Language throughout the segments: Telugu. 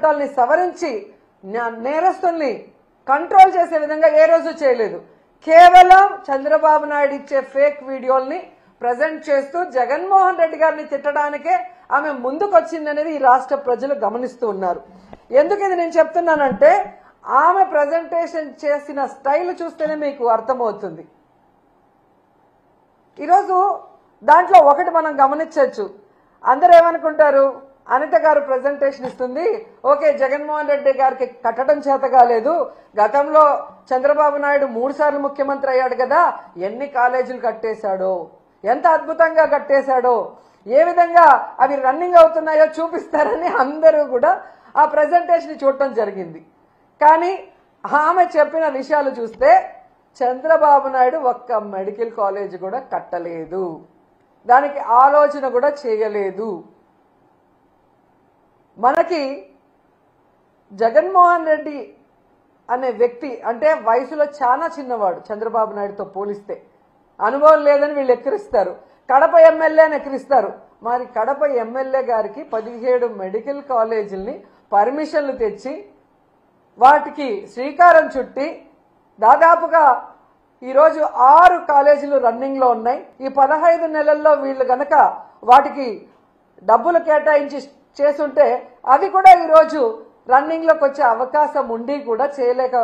చట్టాలని సవరించి నేరస్తుల్ని కంట్రోల్ చేసే విధంగా ఏ రోజు చేయలేదు. కేవలం చంద్రబాబు నాయుడు ఇచ్చే ఫేక్ వీడియోల్ని ప్రజెంట్ చేస్తూ జగన్మోహన్ రెడ్డి గారిని తిట్టడానికే ఆమె ముందుకొచ్చిందనేది ఈ రాష్ట్ర ప్రజలు గమనిస్తూ ఉన్నారు. ఎందుకు ఇది నేను చెప్తున్నానంటే ఆమె ప్రజెంటేషన్ చేసిన స్టైల్ చూస్తేనే మీకు అర్థమవుతుంది. ఈరోజు దాంట్లో ఒకటి మనం గమనించవచ్చు. అందరూ ఏమనుకుంటారు, అనిత గారు ప్రజెంటేషన్ ఇస్తుంది, ఓకే జగన్మోహన్ రెడ్డి గారికి కట్టడం చేత కాలేదు, గతంలో చంద్రబాబు నాయుడు 3 సార్లు ముఖ్యమంత్రి అయ్యాడు కదా, ఎన్ని కాలేజీలు కట్టేశాడో, ఎంత అద్భుతంగా కట్టేశాడో, ఏ విధంగా అవి రన్నింగ్ అవుతున్నాయో చూపిస్తారని అందరూ కూడా ఆ ప్రజెంటేషన్ చూడటం జరిగింది. కానీ ఆమె చెప్పిన విషయాలు చూస్తే చంద్రబాబు నాయుడు ఒక్క మెడికల్ కాలేజ్ కూడా కట్టలేదు, దానికి ఆలోచన కూడా చేయలేదు. మనకి జగన్మోహన్ రెడ్డి అనే వ్యక్తి అంటే వయసులో చాలా చిన్నవాడు, చంద్రబాబు నాయుడుతో పోలిస్తే అనుభవం లేదని వీళ్ళు ఎక్కిరిస్తారు. కడప ఎమ్మెల్యేని ఎక్కిరిస్తారు. మరి కడప ఎమ్మెల్యే గారికి 17 మెడికల్ కాలేజీలని పర్మిషన్లు తెచ్చి వాటికి శ్రీకారం చుట్టి దాదాపుగా ఈరోజు 6 కాలేజీలు రన్నింగ్లో ఉన్నాయి. ఈ 15 నెలల్లో వీళ్ళు గనక వాటికి డబ్బులు కేటాయించి చేస్తుంటే అవి కూడా ఈరోజు రన్నింగ్లోకి వచ్చే అవకాశం ఉండి కూడా చేయలేక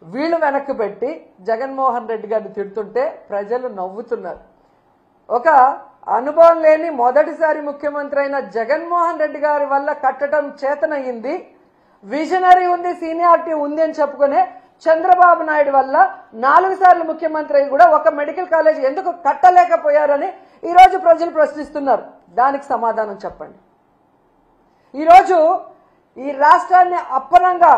వీళ్ళు వెనక్కి పెట్టి జగన్మోహన్ రెడ్డి గారిని తిడుతుంటే ప్రజలు నవ్వుతున్నారు. ఒక అనుభవం లేని మొదటిసారి ముఖ్యమంత్రి అయిన జగన్మోహన్ రెడ్డి గారి వల్ల కట్టడం చేతనయ్యింది, విజనరీ ఉంది, సీనియారిటీ ఉంది అని చెప్పుకునే చంద్రబాబు నాయుడు వల్ల 4 సార్లు ముఖ్యమంత్రి అయి కూడా ఒక మెడికల్ కాలేజ్ ఎందుకు కట్టలేకపోయారని ఈరోజు ప్రజలు ప్రశ్నిస్తున్నారు. దానికి సమాధానం చెప్పండి. ఈరోజు ఈ రాష్ట్రాన్ని అప్పనంగా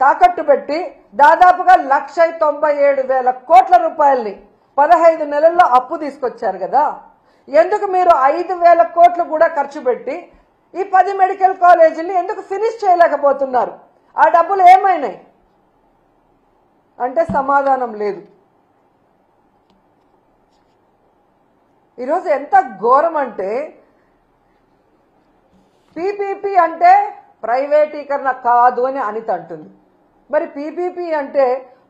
తాకట్టు పెట్టి దాదాపుగా 1,97,000 కోట్ల రూపాయల్ని 15 నెలల్లో అప్పు తీసుకొచ్చారు కదా, ఎందుకు మీరు 5,000 కోట్లు కూడా ఖర్చు పెట్టి ఈ 10 మెడికల్ కాలేజీని ఎందుకు ఫినిష్ చేయలేకపోతున్నారు? ఆ డబ్బులు ఏమైనాయి అంటే సమాధానం లేదు. ఈరోజు ఎంత ఘోరం అంటే పీపీపీ అంటే ప్రైవేటీకరణ కాదు అని అనిత అంటుంది. మరి పీపీపీ అంటే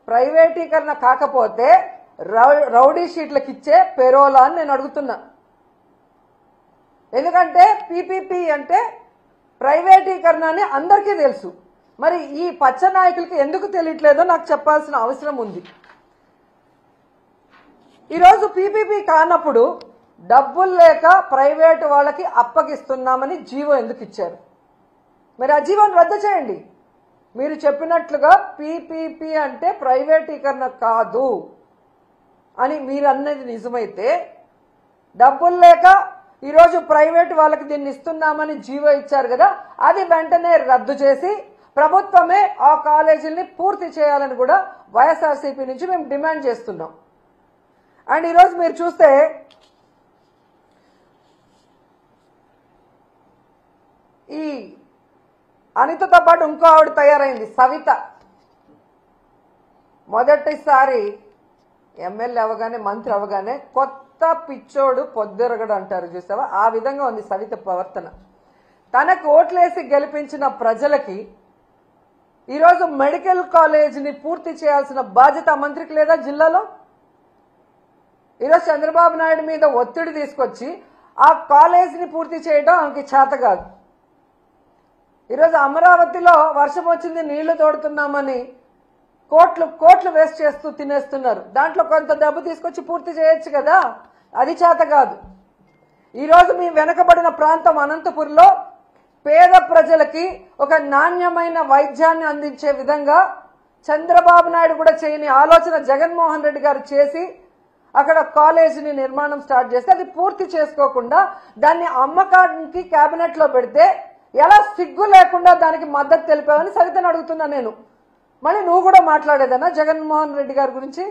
ప్రైవేటీకరణ కాకపోతే రౌడీ షీట్లకు ఇచ్చే పెరోలా అని నేను అడుగుతున్నా. ఎందుకంటే పీపీపీ అంటే ప్రైవేటీకరణ అని అందరికీ తెలుసు. మరి ఈ పచ్చ నాయకులకి ఎందుకు తెలియట్లేదో నాకు చెప్పాల్సిన అవసరం ఉంది. ఈరోజు పీపీపీ కానప్పుడు డబ్బులు లేక ప్రైవేటు వాళ్ళకి అప్పగిస్తున్నామని జీవో ఎందుకు ఇచ్చారు? మరి ఆ జీవోని రద్దు చేయండి. మీరు చెప్పినట్లుగా పీపీపీ అంటే ప్రైవేటీకరణ కాదు అని మీరు అన్నది నిజమైతే, డబ్బులు లేక ఈరోజు ప్రైవేట్ వాళ్ళకి దీన్ని ఇస్తున్నామని జీవో ఇచ్చారు కదా, అది వెంటనే రద్దు చేసి ప్రభుత్వమే ఆ కాలేజీల్ని పూర్తి చేయాలని కూడా వైఎస్ఆర్సీపీ నుంచి మేము డిమాండ్ చేస్తున్నాం. అండ్ ఈరోజు మీరు చూస్తే ఈ అనితతో పాటు ఇంకో ఆవిడ తయారైంది, సవిత. మొదటిసారి ఎమ్మెల్యే అవగానే మంత్రి అవగానే కొత్త పిచ్చోడు పొద్దురగడు అంటారు చూసావా, ఆ విధంగా ఉంది సవిత ప్రవర్తన. తనకు ఓట్లేసి గెలిపించిన ప్రజలకి ఈరోజు మెడికల్ కాలేజీని పూర్తి చేయాల్సిన బాధ్యత మంత్రికి లేదా జిల్లాలో? ఈరోజు చంద్రబాబు నాయుడు మీద ఒత్తిడి తీసుకొచ్చి ఆ కాలేజీని పూర్తి చేయడం ఆమెకి చేత కాదు. ఈరోజు అమరావతిలో వర్షం వచ్చింది నీళ్లు తోడుతున్నామని కోట్లు వేస్ట్ చేస్తూ తినేస్తున్నారు. దాంట్లో కొంత డబ్బు తీసుకొచ్చి పూర్తి చేయొచ్చు కదా, అది చేత కాదు. ఈరోజు మీ వెనకబడిన ప్రాంతం అనంతపురంలో పేద ప్రజలకి ఒక నాణ్యమైన వైద్యాన్ని అందించే విధంగా చంద్రబాబు నాయుడు కూడా చేయని ఆలోచన జగన్మోహన్ రెడ్డి గారు చేసి అక్కడ కాలేజీని నిర్మాణం స్టార్ట్ చేస్తే అది పూర్తి చేసుకోకుండా దాన్ని అమ్మకానికి కేబినెట్ లో పెడితే ఎలా సిగ్గు లేకుండా దానికి మద్దతు తెలిపావని సవితను అడుగుతున్నా నేను. మళ్ళీ నువ్వు కూడా మాట్లాడేదన్నా జగన్మోహన్ రెడ్డి గారి గురించి?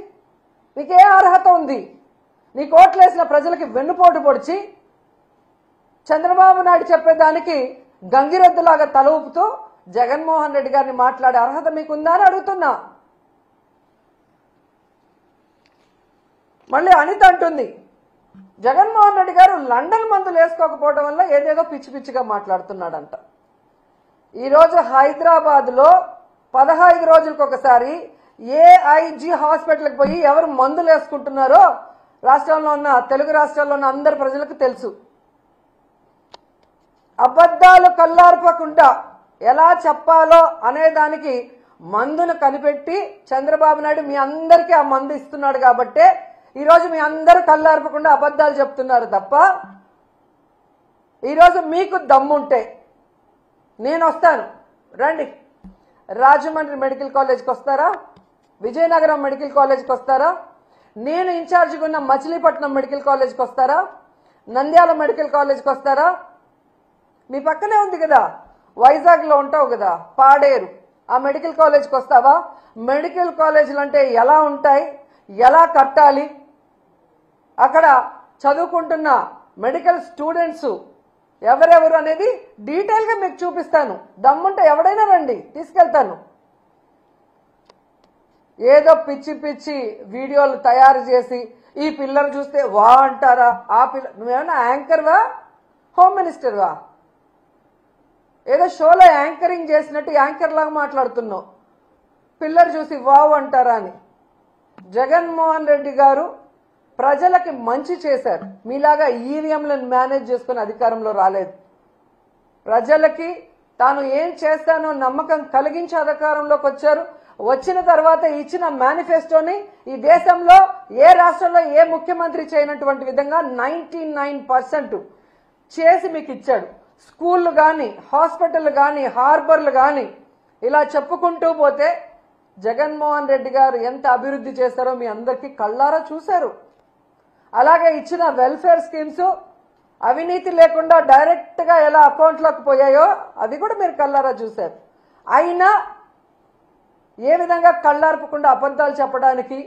నీకే అర్హత ఉంది? నీ కోట్లేసిన ప్రజలకి వెన్నుపోటు పొడిచి చంద్రబాబు నాయుడు చెప్పేదానికి గంగిరెద్దులాగా తల ఊపుతూ జగన్మోహన్ రెడ్డి గారిని మాట్లాడే అర్హత మీకుందా అని అడుగుతున్నా. మళ్ళీ అనిత అంటుంది జగన్మోహన్ రెడ్డి గారు లండన్ మందులు వేసుకోకపోవడం వల్ల ఏదేదో పిచ్చి పిచ్చిగా మాట్లాడుతున్నాడంట. ఈరోజు హైదరాబాద్లో 15 రోజులకు ఒకసారి ఏఐజీ హాస్పిటల్కి పోయి ఎవరు మందులు వేసుకుంటున్నారో రాష్ట్రంలో ఉన్న తెలుగు రాష్ట్రాల్లో ఉన్న అందరి ప్రజలకు తెలుసు. అబద్ధాలు కల్లార్పకుండా ఎలా చెప్పాలో అనే దానికి మందును కనిపెట్టి చంద్రబాబు నాయుడు మీ అందరికీ ఆ మందు ఇస్తున్నాడు కాబట్టే ఈరోజు మీ అందరూ కల్లార్పకుండా అబద్ధాలు చెప్తున్నారు తప్ప, ఈరోజు మీకు దమ్ముంటే నేను వస్తాను, రండి. రాజమండ్రి మెడికల్ కాలేజ్కి వస్తారా? విజయనగరం మెడికల్ కాలేజ్కి వస్తారా? నేను ఇన్ఛార్జిగా ఉన్న మచిలీపట్నం మెడికల్ కాలేజ్కి వస్తారా? నంద్యాల మెడికల్ కాలేజ్కి వస్తారా? మీ పక్కనే ఉంది కదా, వైజాగ్లో ఉంటావు కదా, పాడేరు, ఆ మెడికల్ కాలేజ్కి వస్తావా? మెడికల్ కాలేజీలు అంటే ఎలా ఉంటాయి, ఎలా కట్టాలి, అక్కడ చదువుకుంటున్న మెడికల్ స్టూడెంట్స్ ఎవరెవరు అనేది డీటెయిల్గా మీకు చూపిస్తాను. దమ్ముంటే ఎవడైనా రండి, తీసుకెళ్తాను. ఏదో పిచ్చి పిచ్చి వీడియోలు తయారు చేసి ఈ పిల్లలు చూస్తే వా అంటారా? ఆ పిల్ల నువ్వేమన్నా యాంకర్వా, హోమ్ మినిస్టర్వా? ఏదో షోలో యాంకరింగ్ చేసినట్టు యాంకర్ లాగా మాట్లాడుతున్నావు. పిల్లలు చూసి వావ్ అంటారా అని. జగన్మోహన్ రెడ్డి గారు ప్రజలకి మంచి చేశారు. మీలాగా ఈవీఎంలను మేనేజ్ చేసుకుని అధికారంలో రాలేదు. ప్రజలకి తాను ఏం చేస్తానో నమ్మకం కలిగించి అధికారంలోకి వచ్చారు. వచ్చిన తర్వాత ఇచ్చిన మేనిఫెస్టోని ఈ దేశంలో ఏ రాష్ట్రంలో ఏ ముఖ్యమంత్రి చేయనటువంటి విధంగా 99% చేసి మీకు ఇచ్చాడు. స్కూళ్ళు కానీ, హాస్పిటల్ కానీ, హార్బర్లు కానీ, ఇలా చెప్పుకుంటూ పోతే జగన్మోహన్ రెడ్డి గారు ఎంత అభివృద్ధి చేశారో మీ అందరికీ కళ్ళారా చూశారు. అలాగే ఇచ్చిన వెల్ఫేర్ స్కీమ్స్ అవినీతి లేకుండా డైరెక్ట్గా ఎలా అకౌంట్లోకి పోయాయో అవి కూడా మీరు కళ్ళారా చూశారు. అయినా ఏ విధంగా కళ్ళార్పకుండా అబద్ధాలు చెప్పడానికి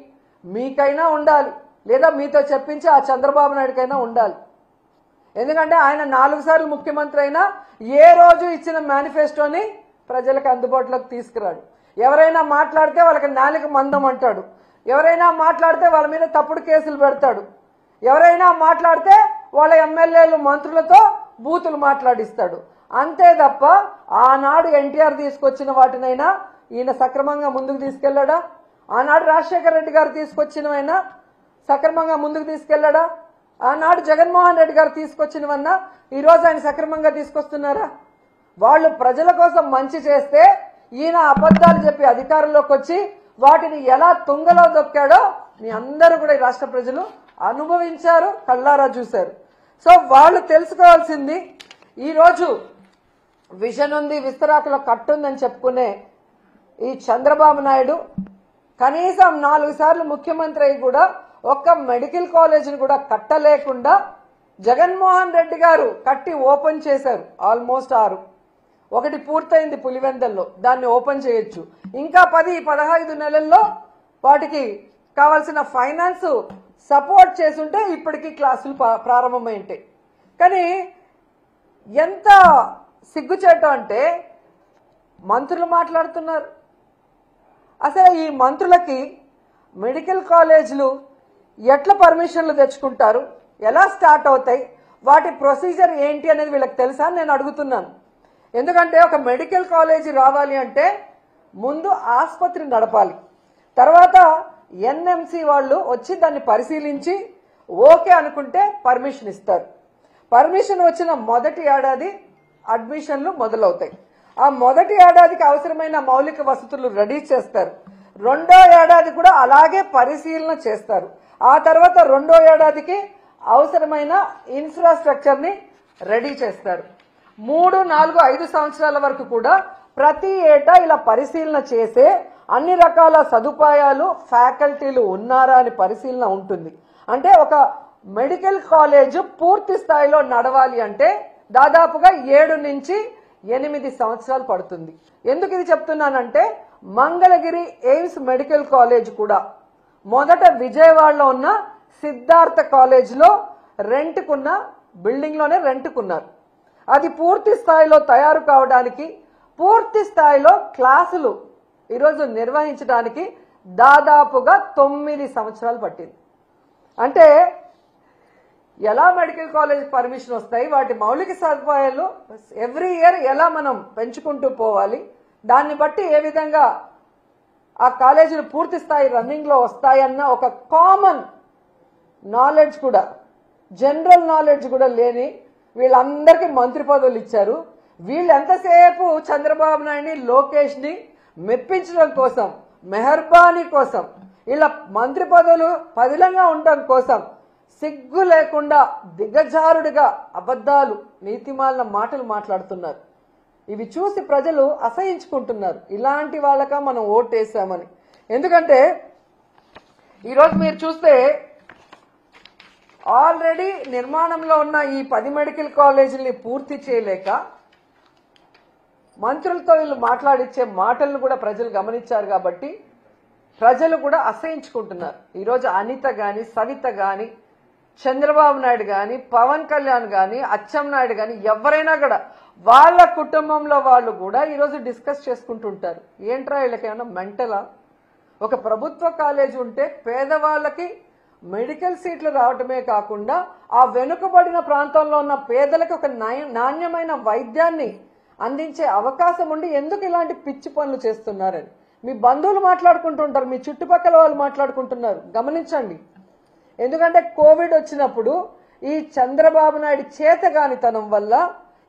మీకైనా ఉండాలి, లేదా మీతో చెప్పించి ఆ చంద్రబాబు నాయుడుకైనా ఉండాలి. ఎందుకంటే ఆయన 4 సార్లు ముఖ్యమంత్రి అయినా ఏ రోజు ఇచ్చిన మేనిఫెస్టోని ప్రజలకు అందుబాటులోకి తీసుకురాడు. ఎవరైనా మాట్లాడితే వాళ్ళకి నాలుక మందం అంటాడు. ఎవరైనా మాట్లాడితే వాళ్ళ మీద తప్పుడు కేసులు పెడతాడు. ఎవరైనా మాట్లాడితే వాళ్ళ ఎమ్మెల్యేలు మంత్రులతో బూతులు మాట్లాడిస్తాడు. అంతే తప్ప ఆనాడు ఎన్టీఆర్ తీసుకొచ్చిన వాటినైనా ఈయన సక్రమంగా ముందుకు తీసుకెళ్లాడా? ఆనాడు రాజశేఖర రెడ్డి గారు తీసుకొచ్చినవైనా సక్రమంగా ముందుకు తీసుకెళ్లాడా? ఆనాడు జగన్మోహన్ రెడ్డి గారు తీసుకొచ్చినవన్నా ఈరోజు ఆయన సక్రమంగా తీసుకొస్తున్నారా? వాళ్ళు ప్రజల కోసం మంచి చేస్తే ఈయన అబద్ధాలు చెప్పి అధికారంలోకి వచ్చి వాటిని ఎలా తుంగలో దొక్కాడో మీ అందరూ కూడా ఈ రాష్ట్ర ప్రజలు అనుభవించారు, కళ్ళారా చూశారు. సో వాళ్ళు తెలుసుకోవాల్సింది, ఈరోజు విజన్ ఉంది, విస్తరాకులో కట్టుందని చెప్పుకునే ఈ చంద్రబాబు నాయుడు కనీసం 4 సార్లు ముఖ్యమంత్రి అయి కూడా ఒక్క మెడికల్ కాలేజీని కూడా కట్టలేకుండా జగన్మోహన్ రెడ్డి గారు కట్టి ఓపెన్ చేశారు. ఆల్మోస్ట్ 6, ఒకటి పూర్తయింది పులివెందల్లో, దాన్ని ఓపెన్ చేయొచ్చు. ఇంకా 10-15 నెలల్లో వాటికి కావాల్సిన ఫైనాన్స్ సపోర్ట్ చేసుంటే ఇప్పటికీ క్లాసులు ప్రారంభమై ఉంటాయి. కానీ ఎంత సిగ్గుచేట అంటే మంత్రులు మాట్లాడుతున్నారు. అసలు ఈ మంత్రులకి మెడికల్ కాలేజీలు ఎట్లా పర్మిషన్లు తెచ్చుకుంటారు, ఎలా స్టార్ట్ అవుతాయి, వాటి ప్రొసీజర్ ఏంటి అనేది వీళ్ళకి తెలుసా అని నేను అడుగుతున్నాను. ఎందుకంటే ఒక మెడికల్ కాలేజీ రావాలి అంటే ముందు ఆసుపత్రి నడపాలి, తర్వాత ఎన్ఎంసి వాళ్ళు వచ్చి దాన్ని పరిశీలించి ఓకే అనుకుంటే పర్మిషన్ ఇస్తారు. పర్మిషన్ వచ్చిన మొదటి ఏడాది అడ్మిషన్లు మొదలవుతాయి. ఆ మొదటి ఏడాదికి అవసరమైన మౌలిక వసతులు రెడీ చేస్తారు. రెండో ఏడాది కూడా అలాగే పరిశీలన చేస్తారు. ఆ తర్వాత రెండో ఏడాదికి అవసరమైన ఇన్ఫ్రాస్ట్రక్చర్ని రెడీ చేస్తారు. 3, 4, 5 సంవత్సరాల వరకు కూడా ప్రతి ఏటా ఇలా పరిశీలన చేసే అన్ని రకాల సదుపాయాలు, ఫ్యాకల్టీలు ఉన్నారా అని పరిశీలన ఉంటుంది. అంటే ఒక మెడికల్ కాలేజ్ పూర్తి స్థాయిలో నడవాలి అంటే దాదాపుగా 7 నుంచి 8 సంవత్సరాలు పడుతుంది. ఎందుకు ఇది చెప్తున్నానంటే మంగళగిరి ఎయిమ్స్ మెడికల్ కాలేజ్ కూడా మొదట విజయవాడలో ఉన్న సిద్ధార్థ కాలేజ్లో రెంట్కున్న బిల్డింగ్లోనే రెంట్కున్నారు. అది పూర్తి స్థాయిలో తయారు కావడానికి, పూర్తి స్థాయిలో క్లాసులు ఈరోజు నిర్వహించడానికి దాదాపుగా 9 సంవత్సరాలు పట్టింది. అంటే ఎలా మెడికల్ కాలేజ్ పర్మిషన్ వస్తాయి, వాటి మౌలిక సదుపాయాలు ఎవ్రీ ఇయర్ ఎలా మనం పెంచుకుంటూ పోవాలి, దాన్ని బట్టి ఏ విధంగా ఆ కాలేజీలు పూర్తి స్థాయి రన్నింగ్లో వస్తాయన్న ఒక కామన్ నాలెడ్జ్ కూడా, జనరల్ నాలెడ్జ్ కూడా లేని వీళ్ళందరికీ మంత్రి పదవులు ఇచ్చారు. వీళ్ళు ఎంతసేపు చంద్రబాబు నాయుడిని లోకేష్ని మెప్పించడం కోసం, మెహర్బానీ కోసం, ఇలా మంత్రి పదవులు పదిలంగా ఉండడం కోసం సిగ్గు లేకుండా దిగజారుడిగా అబద్ధాలు, నీతిమాలిన మాటలు మాట్లాడుతున్నారు. ఇవి చూసి ప్రజలు అసహించుకుంటున్నారు. ఇలాంటి వాళ్ళక మనం ఓటేసామని. ఎందుకంటే ఈరోజు మీరు చూస్తే ఆల్రెడీ నిర్మాణంలో ఉన్న ఈ 10 మెడికల్ కాలేజీలని పూర్తి చేయలేక మంత్రులతో వీళ్ళు మాట్లాడిచ్చే మాటలను కూడా ప్రజలు గమనించారు. కాబట్టి ప్రజలు కూడా అసహించుకుంటున్నారు. ఈరోజు అనిత గాని, సవిత గాని, చంద్రబాబు నాయుడు గాని, పవన్ కళ్యాణ్ గాని, అచ్చెన్నాయుడు గాని, ఎవరైనా కూడా వాళ్ళ కుటుంబంలో వాళ్ళు కూడా ఈరోజు డిస్కస్ చేసుకుంటుంటారు. ఏంట్రా వీళ్ళకేమన్నా మెంటలా? ఒక ప్రభుత్వ కాలేజీ ఉంటే పేదవాళ్ళకి మెడికల్ సీట్లు రావటమే కాకుండా ఆ వెనుకబడిన ప్రాంతంలో ఉన్న పేదలకు ఒక నాణ్యమైన వైద్యాన్ని అందించే అవకాశం ఉండి ఎందుకు ఇలాంటి పిచ్చి పనులు చేస్తున్నారని మీ బంధువులు మాట్లాడుకుంటుంటారు, మీ చుట్టుపక్కల వాళ్ళు మాట్లాడుకుంటున్నారు. గమనించండి. ఎందుకంటే కోవిడ్ వచ్చినప్పుడు ఈ చంద్రబాబు నాయుడు చేతగానితనం వల్ల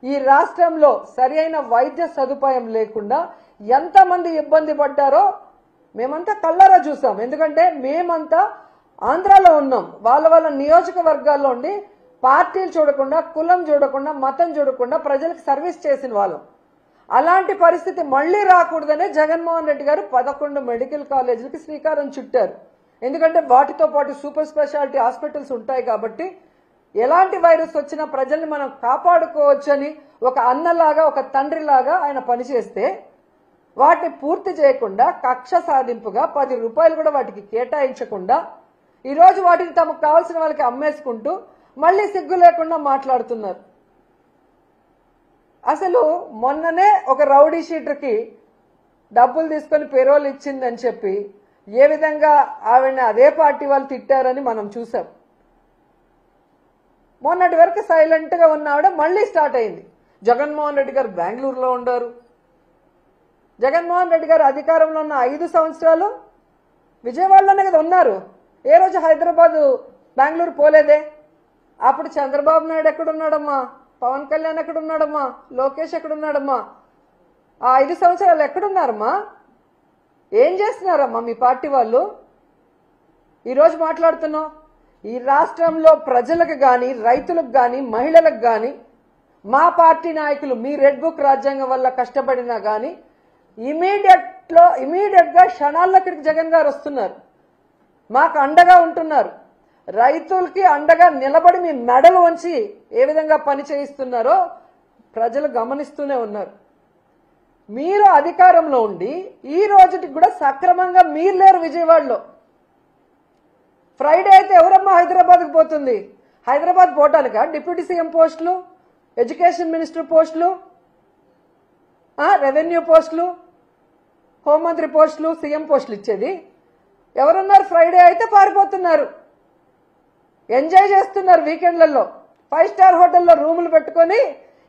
ఈ రాష్ట్రంలో సరి అయిన వైద్య సదుపాయం లేకుండా ఎంతమంది ఇబ్బంది పడ్డారో మేమంతా కళ్ళారా చూసాం. ఎందుకంటే మేమంతా ఆంధ్రాలో ఉన్నాం. వాళ్ళ నియోజకవర్గాల్లో ఉండి పార్టీలు చూడకుండా, కులం చూడకుండా, మతం చూడకుండా ప్రజలకు సర్వీస్ చేసిన వాళ్ళం. అలాంటి పరిస్థితి మళ్లీ రాకూడదనే జగన్మోహన్ రెడ్డి గారు 11 మెడికల్ కాలేజీలకి శ్రీకారం చుట్టారు. ఎందుకంటే వాటితో పాటు సూపర్ స్పెషాలిటీ హాస్పిటల్స్ ఉంటాయి కాబట్టి ఎలాంటి వైరస్ వచ్చినా ప్రజల్ని మనం కాపాడుకోవచ్చని ఒక అన్నలాగా, ఒక తండ్రిలాగా ఆయన పనిచేస్తే వాటిని పూర్తి చేయకుండా కక్ష సాధింపుగా 10 రూపాయలు కూడా వాటికి కేటాయించకుండా ఈరోజు వాటిని తమకు కావాల్సిన వాళ్ళకి అమ్మేసుకుంటూ మళ్ళీ సిగ్గు లేకుండా మాట్లాడుతున్నారు. అసలు మొన్ననే ఒక రౌడీ షీటర్కి డబ్బులు తీసుకొని పెరోల్ ఇచ్చిందని చెప్పి ఏ విధంగా ఆవిడని అదే పార్టీ వాళ్ళు తిట్టారని మనం చూసాం. మొన్నటి వరకు సైలెంట్ గా ఉన్న ఆవిడ మళ్ళీ స్టార్ట్ అయింది. జగన్మోహన్ రెడ్డి గారు బెంగళూరులో ఉండారు. జగన్మోహన్ రెడ్డి గారు అధికారంలో ఉన్న 5 సంవత్సరాలు విజయవాడలోనే కదా ఉన్నారు. ఏ రోజు హైదరాబాద్, బెంగళూరు పోలేదే. అప్పుడు చంద్రబాబు నాయుడు ఎక్కడున్నాడమ్మా, పవన్ కళ్యాణ్ ఎక్కడున్నాడమ్మా, లోకేష్ ఎక్కడున్నాడమ్మా? ఆ 5 సంవత్సరాలు ఎక్కడున్నారమ్మా? ఏం చేస్తున్నారమ్మా మీ పార్టీ వాళ్ళు? ఈరోజు మాట్లాడుతున్నాం. ఈ రాష్ట్రంలో ప్రజలకు కానీ, రైతులకు కానీ, మహిళలకు కానీ మా పార్టీ నాయకులు మీ రెడ్ బుక్ రాజ్యాంగం వల్ల కష్టపడినా కానీ ఇమీడియట్ గా క్షణాల్లో ఇక్కడికి జగన్ గారు వస్తున్నారు, మాకు అండగా ఉంటున్నారు. రైతులకి అండగా నిలబడి మీ మెడలు వంచి ఏ విధంగా పని చేయిస్తున్నారో ప్రజలు గమనిస్తూనే ఉన్నారు. మీరు అధికారంలో ఉండి ఈ రోజుకి కూడా సక్రమంగా మీరు లేరు విజయవాడలో. ఫ్రైడే అయితే ఎవరమ్మా హైదరాబాద్కి పోతుంది? హైదరాబాద్ పోవటానికా డిప్యూటీ సీఎం పోస్టులు, ఎడ్యుకేషన్ మినిస్టర్ పోస్టులు, రెవెన్యూ పోస్టులు, హోంమంత్రి పోస్టులు, సీఎం పోస్టులు ఇచ్చేది? ఎవరున్నారు? ఫ్రైడే అయితే పారిపోతున్నారు, ఎంజాయ్ చేస్తున్నారు వీకెండ్లలో. 5 స్టార్ హోటల్లో రూములు పెట్టుకొని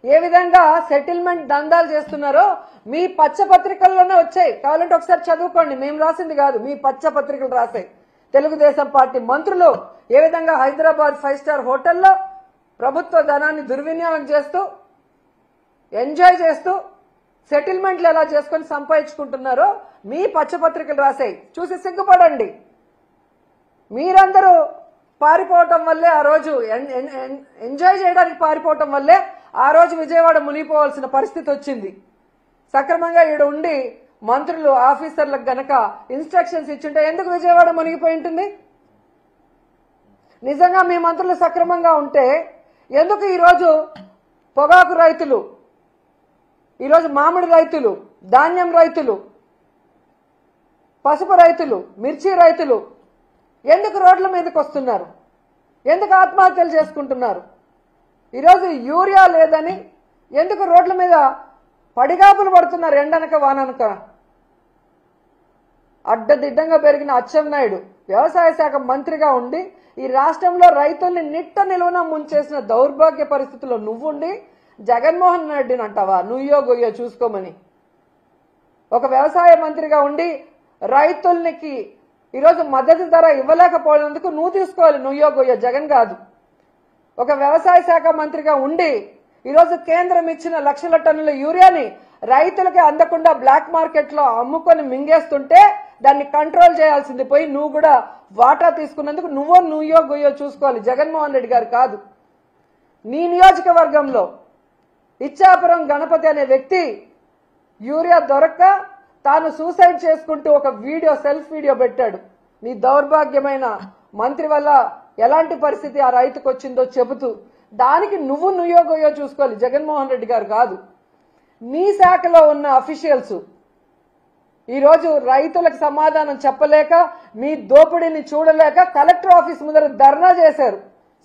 ఏ విధంగా సెటిల్మెంట్ దందాలు చేస్తున్నారో మీ పచ్చ పత్రికల్లోనే వచ్చాయి. కావాలంటే ఒకసారి చదువుకోండి. మేము రాసింది కాదు, మీ పచ్చ పత్రికలు రాసాయి. తెలుగుదేశం పార్టీ మంత్రులు ఏ విధంగా హైదరాబాద్ 5 స్టార్ హోటల్లో ప్రభుత్వ ధనాన్ని దుర్వినియోగం చేస్తూ, ఎంజాయ్ చేస్తూ, సెటిల్మెంట్లు ఎలా చేసుకొని సంపాదించుకుంటున్నారో మీ పచ్చపత్రికలు రాసాయి. చూసి సిగ్గుపడండి. మీరందరూ పారిపోవటం వల్లే ఆ రోజు, ఎంజాయ్ చేయడానికి పారిపోవటం వల్లే ఆ రోజు విజయవాడ మునిగిపోవాల్సిన పరిస్థితి వచ్చింది. సక్రమంగా ఈడ ఉండి మంత్రులు, ఆఫీసర్లకు గనక ఇన్స్ట్రక్షన్స్ ఇచ్చుంటే ఎందుకు విజయవాడ మునిగిపోయి ఉంటుంది? నిజంగా మీ మంత్రులు సక్రమంగా ఉంటే ఎందుకు ఈరోజు పొగాకు రైతులు, ఈరోజు మామిడి రైతులు, ధాన్యం రైతులు, పసుపు రైతులు, మిర్చి రైతులు ఎందుకు రోడ్ల మీదకి వస్తున్నారు? ఎందుకు ఆత్మహత్యలు చేసుకుంటున్నారు? ఈరోజు యూరియా లేదని ఎందుకు రోడ్ల మీద పడిగాపులు పడుతున్నారు? ఎండనక వాననక. అడ్డదిడ్డంగా పెరిగిన అచ్చెన్నాయుడు వ్యవసాయ శాఖ మంత్రిగా ఉండి ఈ రాష్ట్రంలో రైతుల్ని నిట్ట నిలువున ముంచేసిన దౌర్భాగ్య పరిస్థితుల్లో నువ్వుండి జగన్మోహన్ రెడ్డిని అంటావా నుయ్యో గొయ్యో చూసుకోమని? ఒక వ్యవసాయ మంత్రిగా ఉండి రైతులకి ఈరోజు మద్దతు ధర ఇవ్వలేకపోయినందుకు నువ్వు తీసుకోవాలి నుయ్యో గొయ్యో, జగన్ కాదు. ఒక వ్యవసాయ శాఖ మంత్రిగా ఉండి ఈరోజు కేంద్రం ఇచ్చిన లక్షల టన్నుల యూరియాని రైతులకి అందకుండా బ్లాక్ మార్కెట్ లో అమ్ముకొని మింగేస్తుంటే దాన్ని కంట్రోల్ చేయాల్సింది పోయి నువ్వు కూడా వాటా తీసుకున్నందుకు నుయ్యో గొయ్యో చూసుకోవాలి, జగన్మోహన్ రెడ్డి గారు కాదు. నీ నియోజకవర్గంలో ఇచ్చాపురం గణపతి అనే వ్యక్తి యూరియా దొరక్క తాను సూసైడ్ చేసుకుంటూ ఒక వీడియో సెల్ఫ్ వీడియో పెట్టాడు. నీ దౌర్భాగ్యమైన మంత్రి వల్ల ఎలాంటి పరిస్థితి ఆ రైతుకు వచ్చిందో చెబుతూ దానికి నుయ్యో గొయ్యో చూసుకోవాలి, జగన్మోహన్ రెడ్డి గారు కాదు. నీ శాఖలో ఉన్న అఫీషియల్స్ ఈరోజు రైతులకు సమాధానం చెప్పలేక మీ దోపిడీని చూడలేక కలెక్టర్ ఆఫీస్ ముందర ధర్నా చేశారు.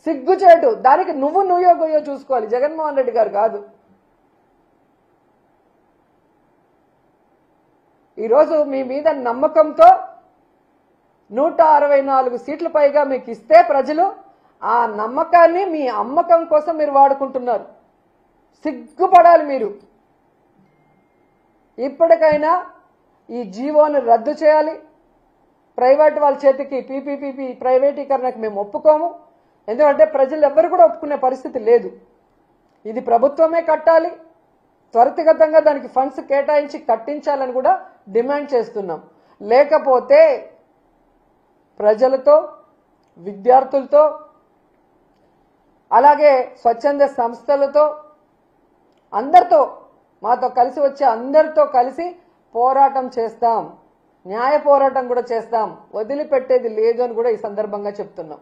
సిగ్గుచేటు. దానికి నుయ్యో గొయ్యో చూసుకోవాలి, జగన్మోహన్ రెడ్డి గారు కాదు. ఈరోజు మీ మీద నమ్మకంతో 164 సీట్ల పైగా మీకు ఇస్తే ప్రజలు ఆ నమ్మకాన్ని మీ అమ్మకం కోసం మీరు వాడుకుంటున్నారు. సిగ్గుపడాలి మీరు. ఇప్పటికైనా ఈ జీవోను రద్దు చేయాలి. ప్రైవేట్ వాళ్ళ చేతికి పీపీపీ ప్రైవేటీకరణకు మేము ఒప్పుకోము. ఎందుకంటే ప్రజలు ఎవ్వరు కూడా ఒప్పుకునే పరిస్థితి లేదు. ఇది ప్రభుత్వమే కట్టాలి. త్వరితగతంగా దానికి ఫండ్స్ కేటాయించి కట్టించాలని కూడా డిమాండ్ చేస్తున్నాం. లేకపోతే ప్రజలతో, విద్యార్థులతో, అలాగే స్వచ్ఛంద సంస్థలతో అందరితో, మాతో కలిసి వచ్చే అందరితో కలిసి పోరాటం చేస్తాం. న్యాయ పోరాటం కూడా చేస్తాం. వదిలిపెట్టేది లేదు అని కూడా ఈ సందర్భంగా చెప్తున్నాం.